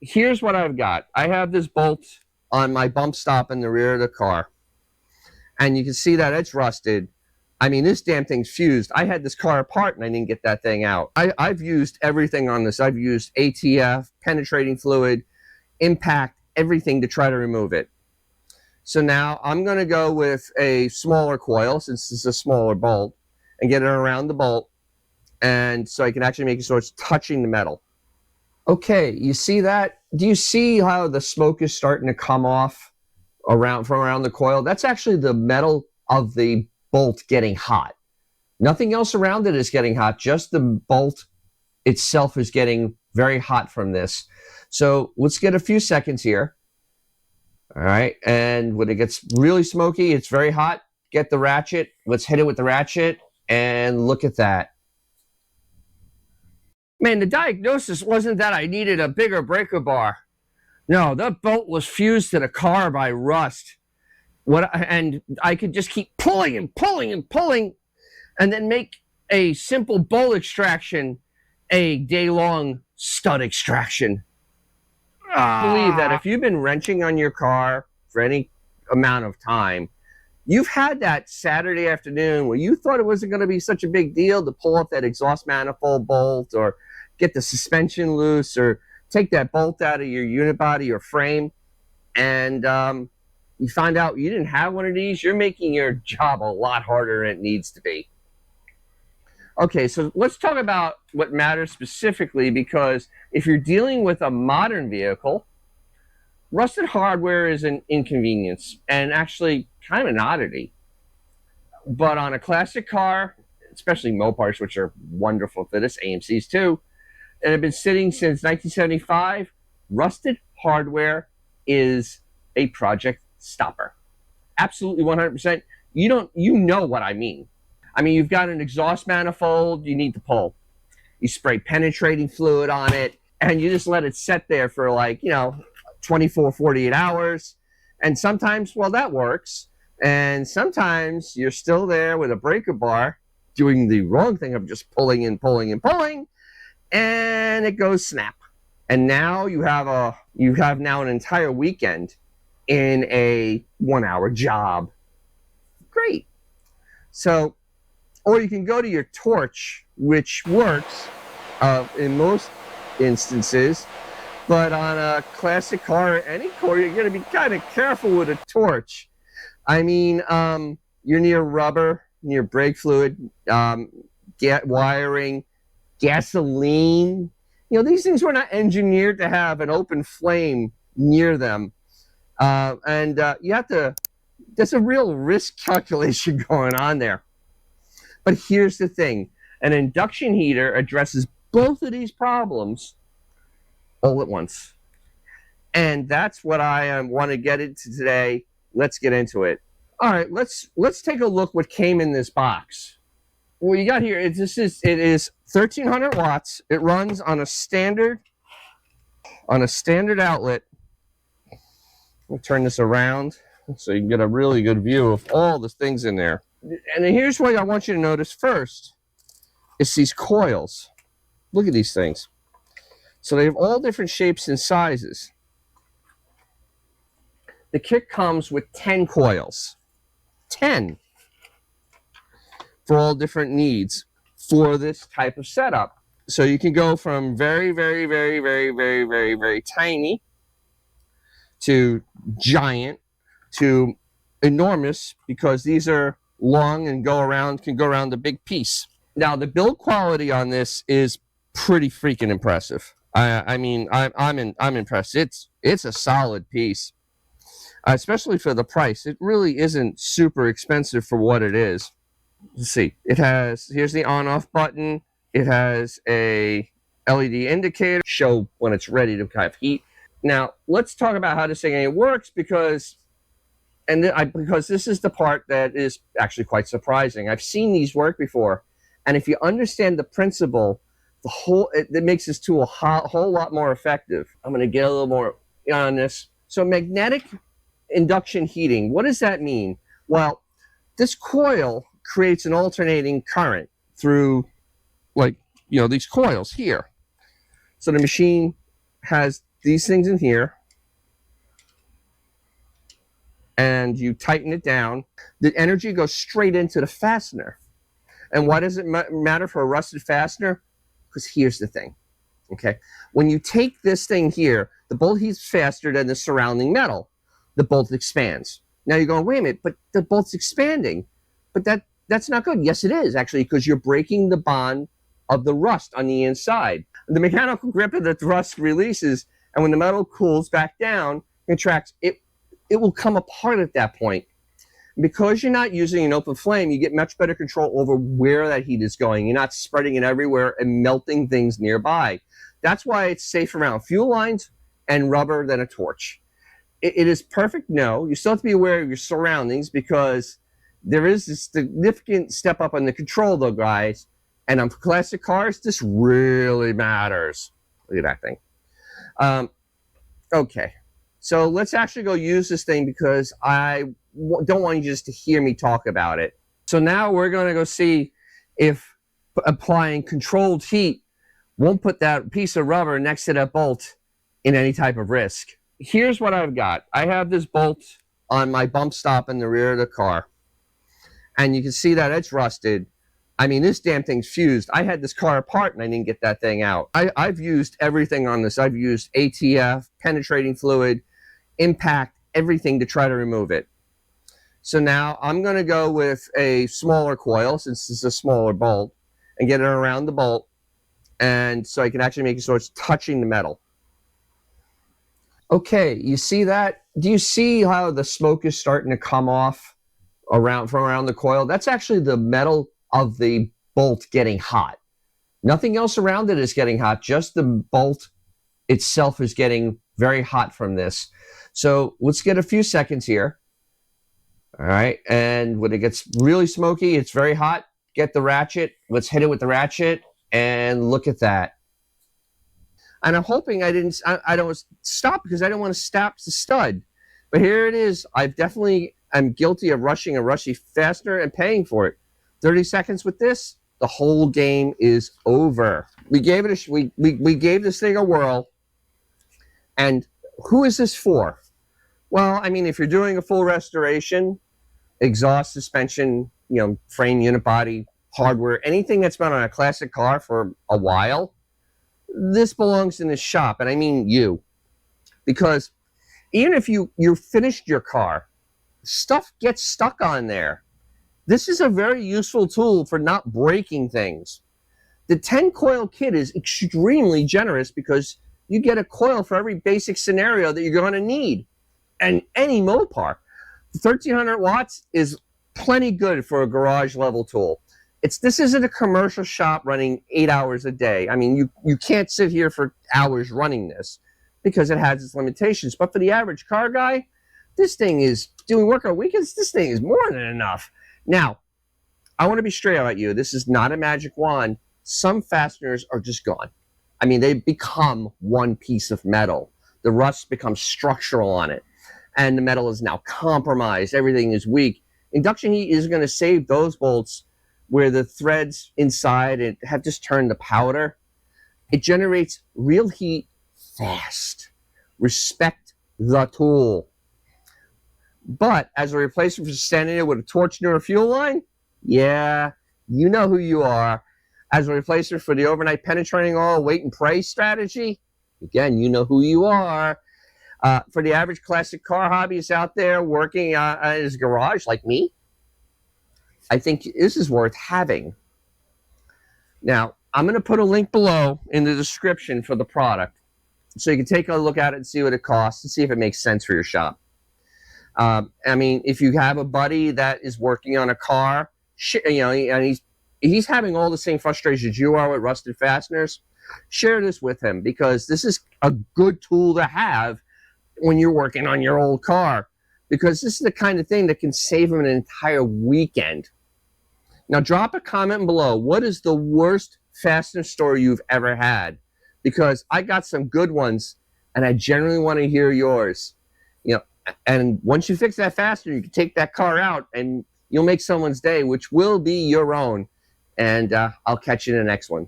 here's what I've got. I have this bolt on my bump stop in the rear of the car, and you can see that it's rusted. I mean, this damn thing's fused. I had this car apart and I didn't get that thing out. I've used everything on this. I've used ATF, penetrating fluid, impact, everything to try to remove it. So now I'm going to go with a smaller coil, since it's a smaller bolt, and get it around the bolt, and so I can actually make it so it's touching the metal. Okay, you see that? Do you see how the smoke is starting to come off from around the coil? That's actually the metal of the bolt getting hot. Nothing else around it is getting hot, just the bolt itself is getting very hot from this. So let's get a few seconds here. All right, and when it gets really smoky, it's very hot, get the ratchet. Let's hit it with the ratchet, and look at that. Man, the diagnosis wasn't that I needed a bigger breaker bar. No, the bolt was fused to the car by rust. And I could just keep pulling and pulling and pulling, and then make a simple bolt extraction a day-long stud extraction. I believe that if you've been wrenching on your car for any amount of time, you've had that Saturday afternoon where you thought it wasn't going to be such a big deal to pull off that exhaust manifold bolt, or get the suspension loose, or take that bolt out of your unibody or frame, and you find out you didn't have one of these. You're making your job a lot harder than it needs to be. Okay, so let's talk about what matters specifically, because if you're dealing with a modern vehicle, rusted hardware is an inconvenience and actually kind of an oddity. But on a classic car, especially Mopars, which are wonderful for this, AMCs too, and have been sitting since 1975, rusted hardware is a project stopper. Absolutely 100%. You know what I mean. I mean, you've got an exhaust manifold you need to pull. You spray penetrating fluid on it, and you just let it sit there for 24, 48 hours. And sometimes, well, that works. And sometimes you're still there with a breaker bar doing the wrong thing of just pulling and pulling and pulling, and it goes snap. And now you have now an entire weekend in a 1-hour job. Great. So, or you can go to your torch, which works in most instances, but on a classic car or any car, you're going to be kind of careful with a torch. I mean, you're near rubber, near brake fluid, wiring, gasoline. These things were not engineered to have an open flame near them. You have to, there's a real risk calculation going on there. But here's the thing, an induction heater addresses both of these problems all at once. And that's what I want to get into today. Let's get into it. All right, let's take a look what came in this box. What you got here, it is 1,300 watts. It runs on a standard outlet. I'll turn this around so you can get a really good view of all the things in there. And here's what I want you to notice first. It's these coils. Look at these things. So they have all different shapes and sizes. The kit comes with 10 coils. 10. For all different needs for this type of setup. So you can go from very, very, very, very, very, very, very tiny to giant to enormous, because these are long and can go around the big piece. Now the build quality on this is pretty freaking impressive. I'm impressed. It's a solid piece, especially for the price. It really isn't super expensive for what it is. Let's see. Here's the on-off button. It has a LED indicator, show when it's ready to have heat. Now let's talk about how this thing works, because this is the part that is actually quite surprising. I've seen these work before, and if you understand the principle, it makes this tool a whole lot more effective. I'm going to get a little more on this. So magnetic induction heating, what does that mean? Well, this coil creates an alternating current through these coils here. So the machine has these things in here and you tighten it down, the energy goes straight into the fastener. And why does it matter for a rusted fastener? Because here's the thing, okay? When you take this thing here, the bolt heats faster than the surrounding metal. The bolt expands. Now you're going, wait a minute, but the bolt's expanding. But that's not good. Yes, it is, actually, because you're breaking the bond of the rust on the inside. The mechanical grip of the rust releases, and when the metal cools back down, contracts, it will come apart at that point. Because you're not using an open flame, you get much better control over where that heat is going. You're not spreading it everywhere and melting things nearby. That's why it's safe around fuel lines and rubber than a torch. It is perfect, no. You still have to be aware of your surroundings because there is a significant step up on the control, though, guys. And on classic cars, this really matters. Look at that thing. Okay, so let's actually go use this thing because I don't want you just to hear me talk about it. So now we're going to go see if applying controlled heat won't put that piece of rubber next to that bolt in any type of risk. Here's what I've got. I have this bolt on my bump stop in the rear of the car. And you can see that it's rusted. I mean, this damn thing's fused. I had this car apart and I didn't get that thing out. I've used everything on this. I've used ATF, penetrating fluid, impact, everything to try to remove it. So now I'm going to go with a smaller coil, since it's a smaller bolt, and get it around the bolt, and so I can actually make it so it's touching the metal. Okay, you see that? Do you see how the smoke is starting to come off from around the coil? That's actually the metal of the bolt getting hot. Nothing else around it is getting hot, just the bolt itself is getting very hot from this. So let's get a few seconds here. All right, and when it gets really smoky, it's very hot, get the ratchet, let's hit it with the ratchet, and look at that. And I'm hoping I don't stop because I don't want to stop the stud. But here it is. I'm guilty of rushing a rusty fastener and paying for it. 30 seconds with this, the whole game is over. We gave it we gave this thing a whirl. And who is this for? Well, I mean, if you're doing a full restoration, exhaust, suspension, frame, unit body, hardware, anything that's been on a classic car for a while, this belongs in the shop, and I mean you. Because even if you finished your car, stuff gets stuck on there. This is a very useful tool for not breaking things. The 10 coil kit is extremely generous because you get a coil for every basic scenario that you're going to need. And any Mopar. 1300 watts is plenty good for a garage level tool. This isn't a commercial shop running 8 hours a day. I mean, you can't sit here for hours running this because it has its limitations. But for the average car guy, this thing is doing work on weekends. This thing is more than enough. Now, I want to be straight about you. This is not a magic wand. Some fasteners are just gone. I mean, they become one piece of metal. The rust becomes structural on it. And the metal is now compromised. Everything is weak. Induction heat is going to save those bolts where the threads inside have just turned to powder. It generates real heat fast. Respect the tool. But as a replacement for standing there with a torch near a fuel line, yeah, you know who you are. As a replacement for the overnight penetrating oil, wait and pray strategy, again, you know who you are. For the average classic car hobbyist out there working in his garage like me, I think this is worth having. Now, I'm going to put a link below in the description for the product so you can take a look at it and see what it costs and see if it makes sense for your shop. I mean, if you have a buddy that is working on a car, and he's having all the same frustrations you are with rusted fasteners, share this with him because this is a good tool to have when you're working on your old car, because this is the kind of thing that can save him an entire weekend. Now, drop a comment below. What is the worst fastener story you've ever had? Because I got some good ones, and I generally want to hear yours. And once you fix that fastener, you can take that car out, and you'll make someone's day, which will be your own. And I'll catch you in the next one.